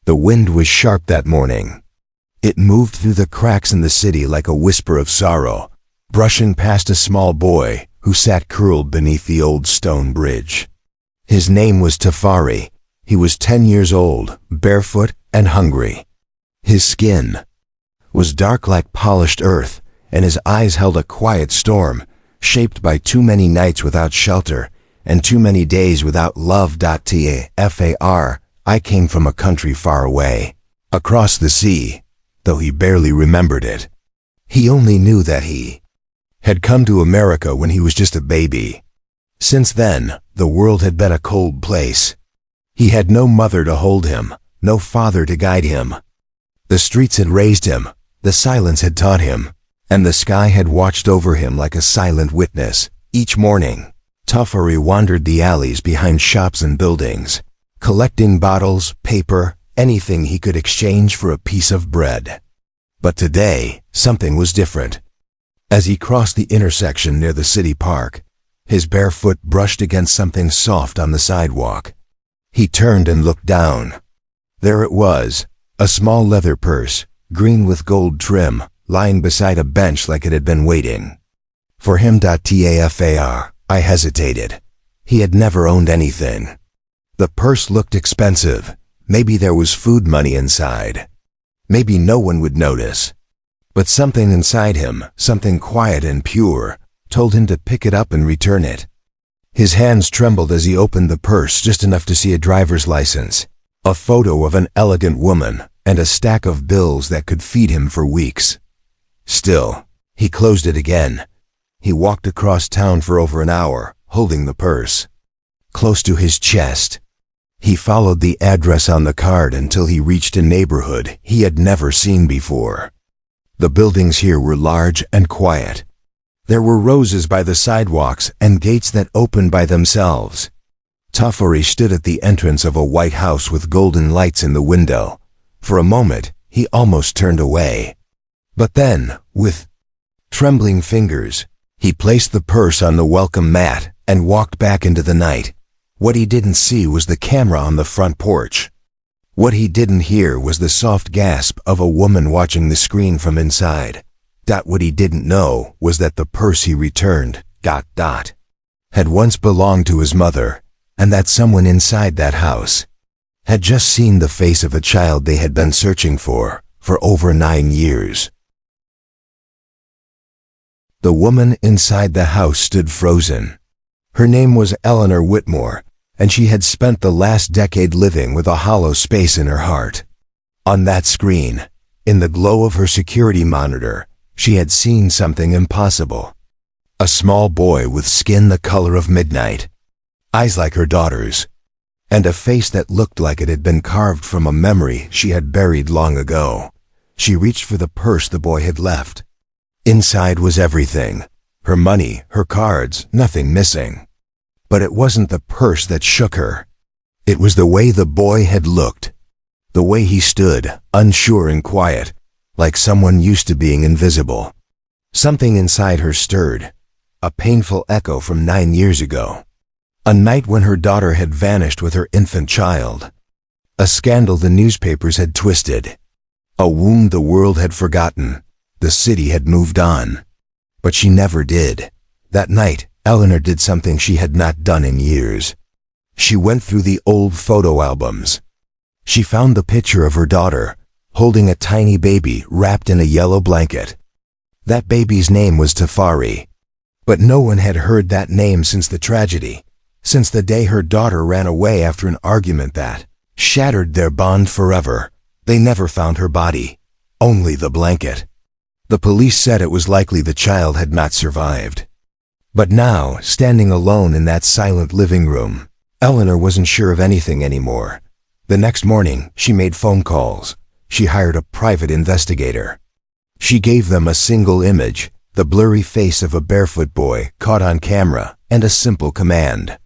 The wind was sharp that morning. It moved through the cracks in the city like a whisper of sorrow, brushing past a small boy who sat curled beneath the old stone bridge. His name was Tafari. He was 10 years old, barefoot and hungry. His skin was dark like polished earth, and his eyes held a quiet storm, shaped by too many nights without shelter and too many days without love. Tafar, I came from a country far away, across the sea, though he barely remembered it. He only knew that he had come to America when he was just a baby. Since then, the world had been a cold place. He had no mother to hold him, no father to guide him. The streets had raised him, the silence had taught him, and the sky had watched over him like a silent witness. Each morning, Tafari wandered the alleys behind shops and buildings, collecting bottles, paper, anything he could exchange for a piece of bread. But today, something was different. As he crossed the intersection near the city park, his bare foot brushed against something soft on the sidewalk. He turned and looked down. There it was, a small leather purse, green with gold trim, lying beside a bench like it had been waiting for him. Tafar, I hesitated. He had never owned anything. The purse looked expensive. Maybe there was food money inside. Maybe no one would notice. But something inside him, something quiet and pure, told him to pick it up and return it. His hands trembled as he opened the purse just enough to see a driver's license, a photo of an elegant woman, and a stack of bills that could feed him for weeks. Still, he closed it again. He walked across town for over an hour, holding the purse close to his chest. He followed the address on the card until he reached a neighborhood he had never seen before. The buildings here were large and quiet. There were roses by the sidewalks and gates that opened by themselves. Tafari stood at the entrance of a white house with golden lights in the window. For a moment, he almost turned away. But then, with trembling fingers, he placed the purse on the welcome mat and walked back into the night. What he didn't see was the camera on the front porch. What he didn't hear was the soft gasp of a woman watching the screen from inside. What he didn't know was that the purse he returned, had once belonged to his mother, and that someone inside that house had just seen the face of a child they had been searching for over 9 years. The woman inside the house stood frozen. Her name was Eleanor Whitmore, and she had spent the last decade living with a hollow space in her heart. On that screen, in the glow of her security monitor, she had seen something impossible. A small boy with skin the color of midnight, eyes like her daughter's, and a face that looked like it had been carved from a memory she had buried long ago. She reached for the purse the boy had left. Inside was everything, her money, her cards, nothing missing. But it wasn't the purse that shook her. It was the way the boy had looked, the way he stood, unsure and quiet, like someone used to being invisible. Something inside her stirred, a painful echo from 9 years ago. A night when her daughter had vanished with her infant child. A scandal the newspapers had twisted. A wound the world had forgotten. The city had moved on. But she never did. That night, Eleanor did something she had not done in years. She went through the old photo albums. She found the picture of her daughter, holding a tiny baby wrapped in a yellow blanket. That baby's name was Tafari. But no one had heard that name since the tragedy, since the day her daughter ran away after an argument that shattered their bond forever. They never found her body, only the blanket. The police said it was likely the child had not survived. But now, standing alone in that silent living room, Eleanor wasn't sure of anything anymore. The next morning, she made phone calls. She hired a private investigator. She gave them a single image, the blurry face of a barefoot boy caught on camera, and a simple command: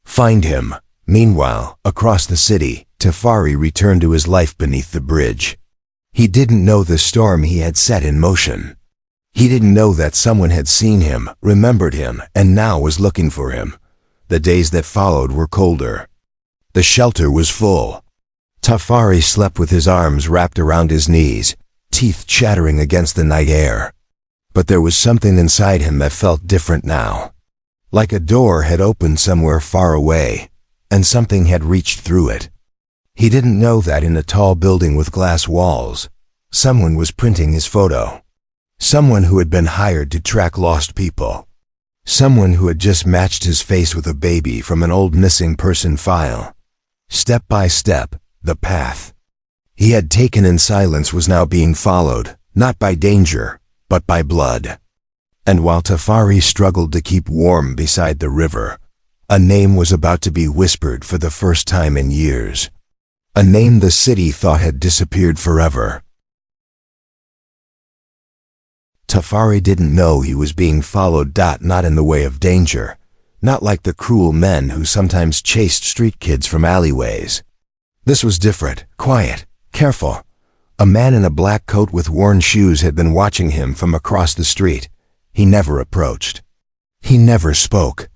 find him. Meanwhile, across the city, Tafari returned to his life beneath the bridge. He didn't know the storm he had set in motion. He didn't know that someone had seen him, remembered him, and now was looking for him. The days that followed were colder. The shelter was full. Tafari slept with his arms wrapped around his knees, teeth chattering against the night air. But there was something inside him that felt different now. Like a door had opened somewhere far away, and something had reached through it. He didn't know that in a tall building with glass walls, someone was printing his photo. Someone who had been hired to track lost people. Someone who had just matched his face with a baby from an old missing person file. Step by step, the path he had taken in silence was now being followed, not by danger, but by blood. And while Tafari struggled to keep warm beside the river, a name was about to be whispered for the first time in years. A name the city thought had disappeared forever. Tafari didn't know he was being followed. Not in the way of danger, not like the cruel men who sometimes chased street kids from alleyways. This was different, quiet, careful. A man in a black coat with worn shoes had been watching him from across the street. He never approached. He never spoke.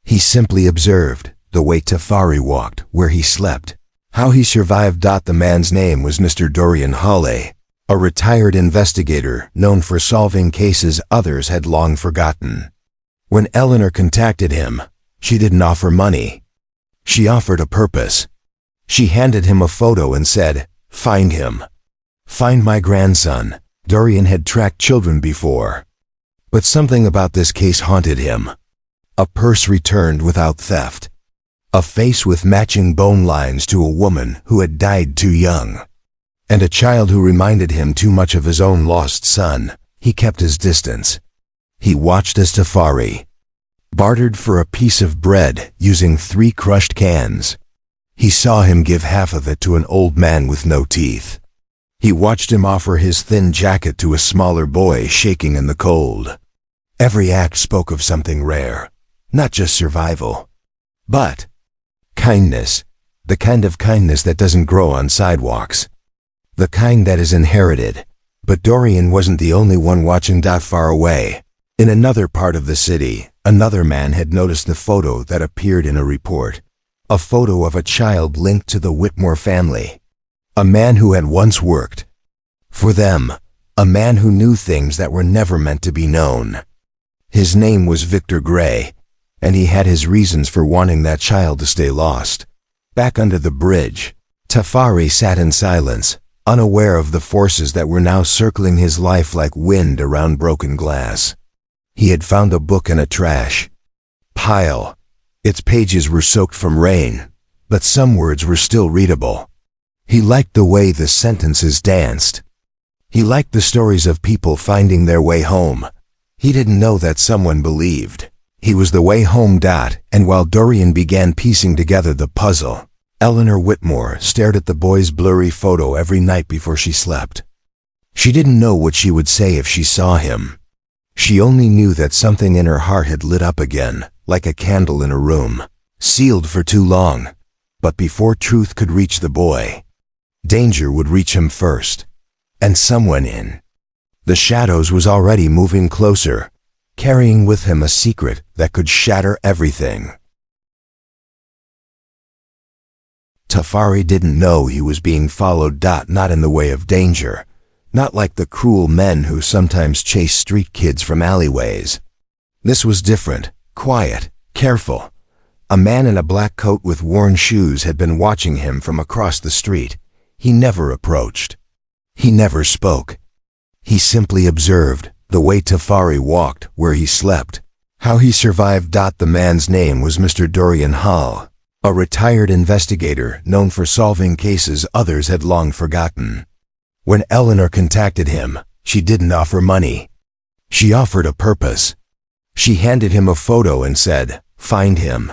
He simply observed the way Tafari walked, where he slept, how he survived. The man's name was Mr. Dorian Hawley, a retired investigator known for solving cases others had long forgotten. When Eleanor contacted him, she didn't offer money. She offered a purpose. She handed him a photo and said, "Find him. Find my grandson." Dorian had tracked children before. But something about this case haunted him. A purse returned without theft. A face with matching bone lines to a woman who had died too young. And a child who reminded him too much of his own lost son. He kept his distance. He watched as Tafari bartered for a piece of bread using 3 crushed cans. He saw him give half of it to an old man with no teeth. He watched him offer his thin jacket to a smaller boy shaking in the cold. Every act spoke of something rare, not just survival, but kindness. The kind of kindness that doesn't grow on sidewalks. The kind that is inherited. But Dorian wasn't the only one watching. Far away, in another part of the city, another man had noticed the photo that appeared in a report. A photo of a child linked to the Whitmore family. A man who had once worked for them. A man who knew things that were never meant to be known. His name was Victor Gray, and he had his reasons for wanting that child to stay lost. Back under the bridge, Tafari sat in silence, unaware of the forces that were now circling his life like wind around broken glass. He had found a book in a trash pile. Its pages were soaked from rain, but some words were still readable. He liked the way the sentences danced. He liked the stories of people finding their way home. He didn't know that someone believed he was the way home. And while Dorian began piecing together the puzzle, Eleanor Whitmore stared at the boy's blurry photo every night before she slept. She didn't know what she would say if she saw him. She only knew that something in her heart had lit up again, like a candle in a room, sealed for too long. But before truth could reach the boy, danger would reach him first. And someone in the shadows was already moving closer, carrying with him a secret that could shatter everything. Tafari didn't know he was being followed. Not in the way of danger, not like the cruel men who sometimes chase street kids from alleyways. This was different, quiet, careful. A man in a black coat with worn shoes had been watching him from across the street. He never approached. He never spoke. He simply observed the way Tafari walked, where he slept, how he survived. The man's name was Mr. Dorian Hall, a retired investigator known for solving cases others had long forgotten. When Eleanor contacted him, she didn't offer money. She offered a purpose. She handed him a photo and said, "Find him.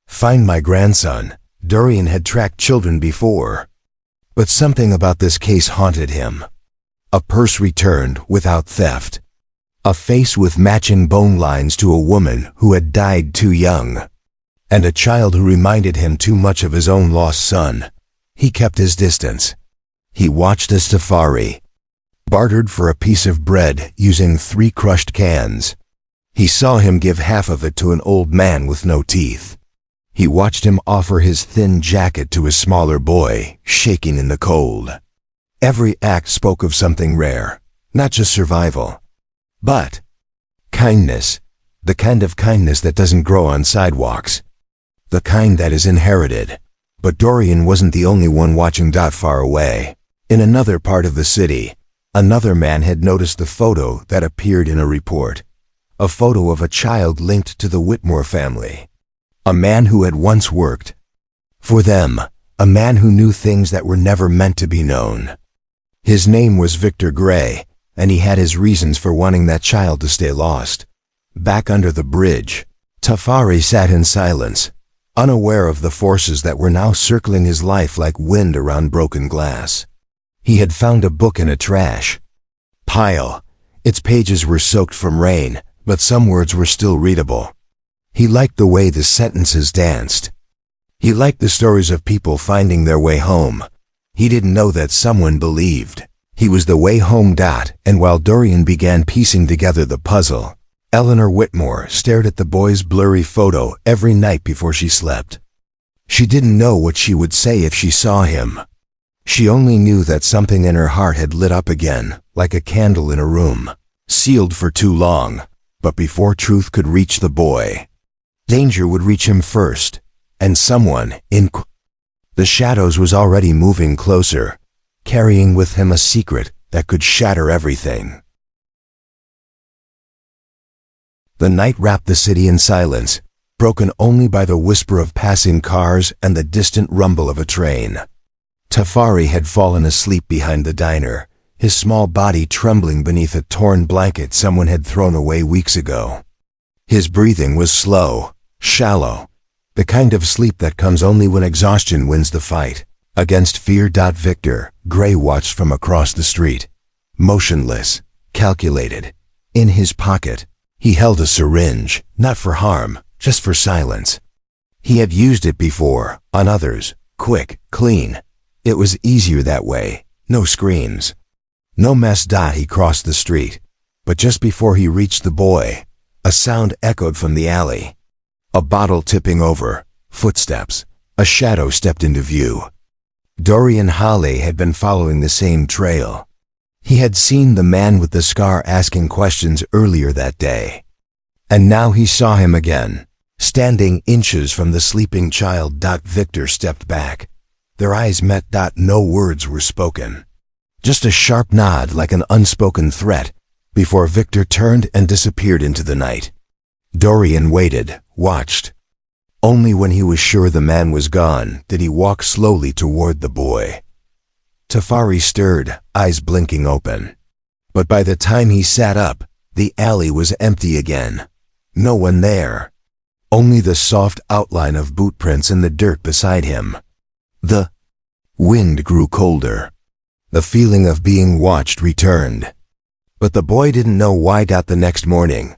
Find my grandson." Dorian had tracked children before. But something about this case haunted him. A purse returned without theft. A face with matching bone lines to a woman who had died too young. And a child who reminded him too much of his own lost son. He kept his distance. He watched as Tafari bartered for a piece of bread using 3 crushed cans. He saw him give half of it to an old man with no teeth. He watched him offer his thin jacket to a smaller boy, shaking in the cold. Every act spoke of something rare, not just survival, but kindness. The kind of kindness that doesn't grow on sidewalks. The kind that is inherited. But Dorian wasn't the only one watching. Far away, in another part of the city, another man had noticed the photo that appeared in a report. A photo of a child linked to the Whitmore family. A man who had once worked for them. A man who knew things that were never meant to be known. His name was Victor Gray, and he had his reasons for wanting that child to stay lost. Back under the bridge, Tafari sat in silence, unaware of the forces that were now circling his life like wind around broken glass. He had found a book in a trash pile. Its pages were soaked from rain, but some words were still readable. He liked the way the sentences danced. He liked the stories of people finding their way home. He didn't know that someone believed he was the way home. And while Dorian began piecing together the puzzle, Eleanor Whitmore stared at the boy's blurry photo every night before she slept. She didn't know what she would say if she saw him. She only knew that something in her heart had lit up again, like a candle in a room, sealed for too long. But before truth could reach the boy, danger would reach him first, and someone in the shadows was already moving closer, carrying with him a secret that could shatter everything. The night wrapped the city in silence, broken only by the whisper of passing cars and the distant rumble of a train. Tafari had fallen asleep behind the diner, his small body trembling beneath a torn blanket someone had thrown away weeks ago. His breathing was slow, shallow, the kind of sleep that comes only when exhaustion wins the fight against fear. Victor Gray watched from across the street, motionless, calculated. In his pocket, he held a syringe, not for harm, just for silence. He had used it before, on others, quick, clean. It was easier that way, no screams, no mess. He crossed the street, but just before he reached the boy, a sound echoed from the alley. A bottle tipping over, footsteps, a shadow stepped into view. Dorian Halley had been following the same trail. He had seen the man with the scar asking questions earlier that day. And now he saw him again, standing inches from the sleeping child. Victor stepped back. Their eyes met. No words were spoken. Just a sharp nod like an unspoken threat, before Victor turned and disappeared into the night. Dorian waited, watched. Only when he was sure the man was gone did he walk slowly toward the boy. Tafari stirred, eyes blinking open. But by the time he sat up, the alley was empty again. No one there. Only the soft outline of boot prints in the dirt beside him. The wind grew colder. The feeling of being watched returned. But the boy didn't know why. The next morning,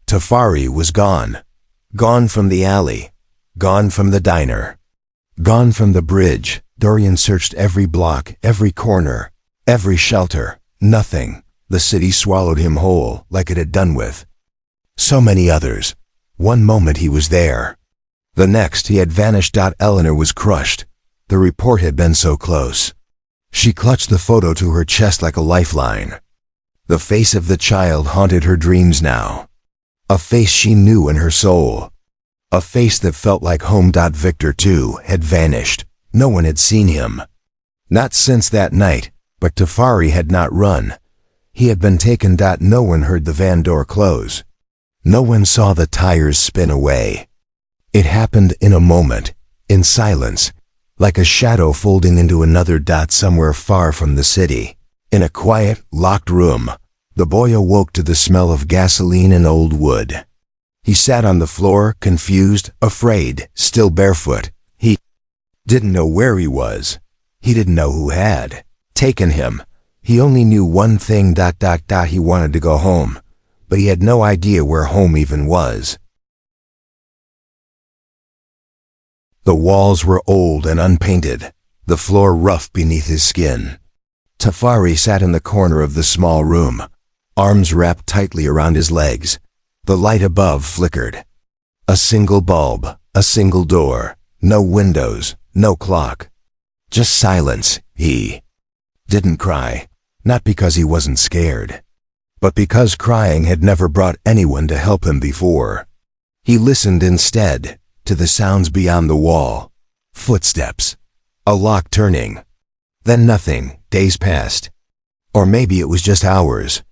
Tafari was gone. Gone from the alley. Gone from the diner. Gone from the bridge. Dorian searched every block, every corner, every shelter. Nothing. The city swallowed him whole, like it had done with so many others. One moment he was there. The next he had vanished. Eleanor was crushed. The report had been so close. She clutched the photo to her chest like a lifeline. The face of the child haunted her dreams now. A face she knew in her soul. A face that felt like home. Victor, too, had vanished. No one had seen him. Not since that night, but Tafari had not run. He had been taken. No one heard the van door close. No one saw the tires spin away. It happened in a moment, in silence, like a shadow folding into another. Somewhere far from the city, in a quiet, locked room, the boy awoke to the smell of gasoline and old wood. He sat on the floor, confused, afraid, still barefoot. He didn't know where he was. He didn't know who had taken him. He only knew one thing. He wanted to go home, but he had no idea where home even was. The walls were old and unpainted, the floor rough beneath his skin. Tafari sat in the corner of the small room, arms wrapped tightly around his legs. The light above flickered. A single bulb, A single door, no windows, no clock. Just silence. He didn't cry, not because he wasn't scared, but because crying had never brought anyone to help him before. He listened instead to the sounds beyond the wall. Footsteps, a lock turning. Then nothing. Days passed. Or maybe it was just hours.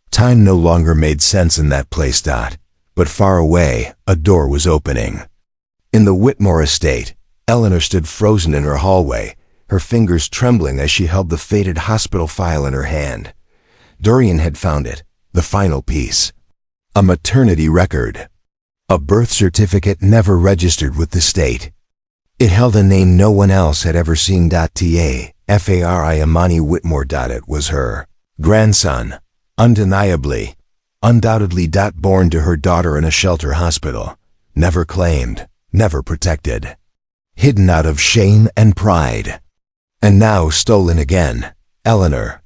Time no longer made sense in that place. But far away, a door was opening. In the Whitmore estate, Eleanor stood frozen in her hallway, her fingers trembling as she held the faded hospital file in her hand. Dorian had found it, the final piece. A maternity record. A birth certificate never registered with the state. It held a name no one else had ever seen. Fari Amani Whitmore. It was her grandson, undeniably, undoubtedly. Born to her daughter in a shelter hospital, never claimed, never protected, hidden out of shame and pride. And now stolen again. Eleanor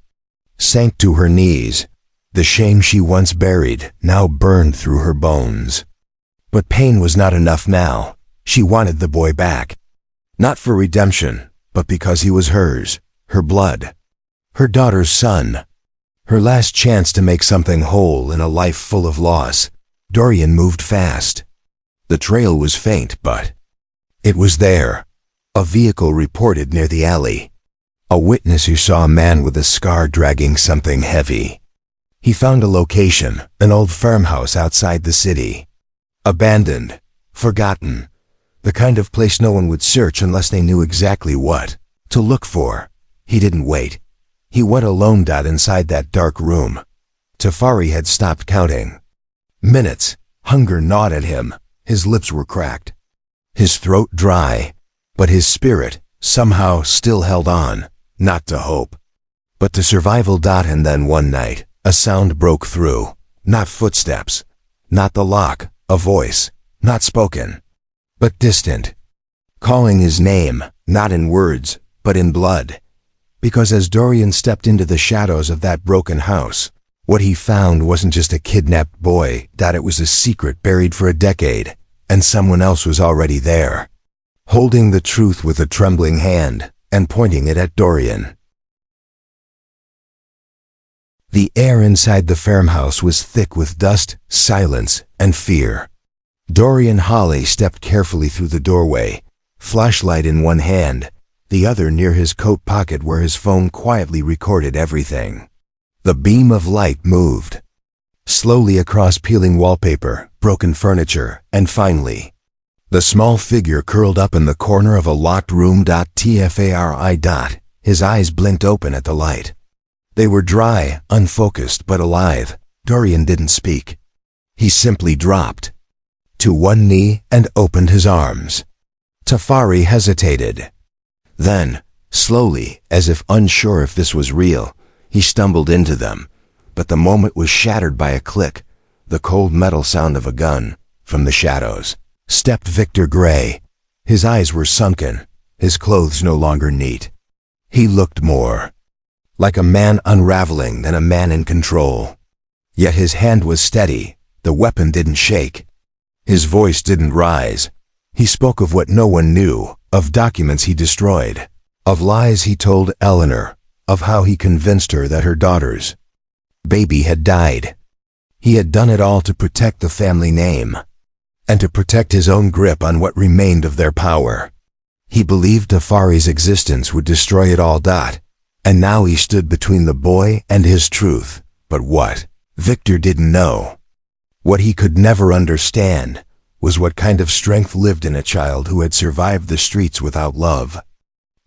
sank to her knees. The shame she once buried now burned through her bones. But pain was not enough now. She wanted the boy back. Not for redemption, but because he was hers, her blood, her daughter's son. Her last chance to make something whole in a life full of loss. Dorian moved fast. The trail was faint, but it was there. A vehicle reported near the alley. A witness who saw a man with a scar dragging something heavy. He found a location, an old farmhouse outside the city. Abandoned, forgotten, the kind of place no one would search unless they knew exactly what to look for. He didn't wait. He went alone. Inside that dark room, Tafari had stopped counting. Minutes. Hunger gnawed at him. His lips were cracked, his throat dry, but his spirit somehow still held on, not to hope, but to survival. And then one night, a sound broke through. Not footsteps, not the lock, a voice, not spoken, but distant, calling his name, not in words, but in blood. Because as Dorian stepped into the shadows of that broken house, what he found wasn't just a kidnapped boy. It was a secret buried for a decade, and someone else was already there, holding the truth with a trembling hand and pointing it at Dorian. The air inside the farmhouse was thick with dust, silence, and fear. Dorian Hawley stepped carefully through the doorway, flashlight in one hand, the other near his coat pocket where his phone quietly recorded everything. The beam of light moved slowly across peeling wallpaper, broken furniture, and finally, the small figure curled up in the corner of a locked room. Tfari. His eyes blinked open at the light. They were dry, unfocused, but alive. Dorian didn't speak. He simply dropped to one knee and opened his arms. Tafari hesitated. Then, slowly, as if unsure if this was real, he stumbled into them. But the moment was shattered by a click, the cold metal sound of a gun. From the shadows stepped Victor Gray. His eyes were sunken, his clothes no longer neat. He looked more like a man unraveling than a man in control. Yet his hand was steady, the weapon didn't shake. His voice didn't rise. He spoke of what no one knew, of documents he destroyed, of lies he told Eleanor, of how he convinced her that her daughter's baby had died. He had done it all to protect the family name, and to protect his own grip on what remained of their power. He believed Tafari's existence would destroy it all. And now he stood between the boy and his truth. But what Victor didn't know, what he could never understand, was what kind of strength lived in a child who had survived the streets without love.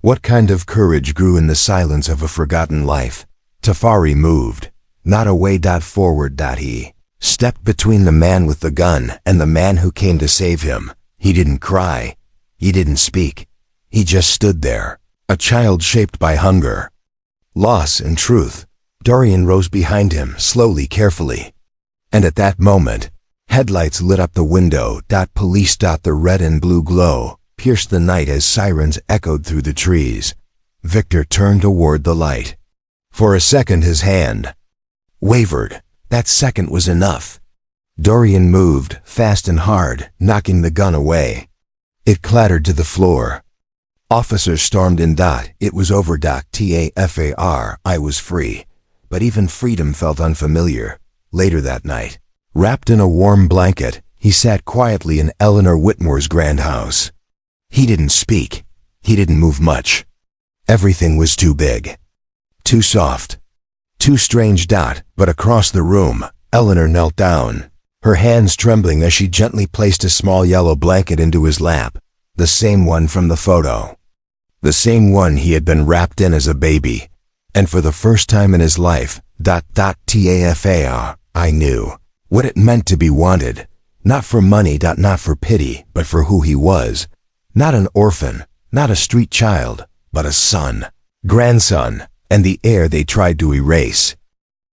What kind of courage grew in the silence of a forgotten life. Tafari moved, not away. Forward. He stepped between the man with the gun and the man who came to save him. He didn't cry. He didn't speak. He just stood there, a child shaped by hunger, loss, and truth. Dorian rose behind him, slowly, carefully. And at that moment, headlights lit up the window. Police. The red and blue glow pierced the night as sirens echoed through the trees. Victor turned toward the light. For a second his hand wavered. That second was enough. Dorian moved, fast and hard, knocking the gun away. It clattered to the floor. Officers stormed in. It was over. TAFAR. I was free. But even freedom felt unfamiliar. Later that night, wrapped in a warm blanket, he sat quietly in Eleanor Whitmore's grand house. He didn't speak. He didn't move much. Everything was too big. Too soft. Too strange. But across the room, Eleanor knelt down, her hands trembling as she gently placed a small yellow blanket into his lap, the same one from the photo. The same one he had been wrapped in as a baby. And for the first time in his life, TAFAR, I knew what it meant to be wanted, not for money, not for pity, but for who he was. Not an orphan, not a street child, but a son, grandson, and the heir they tried to erase.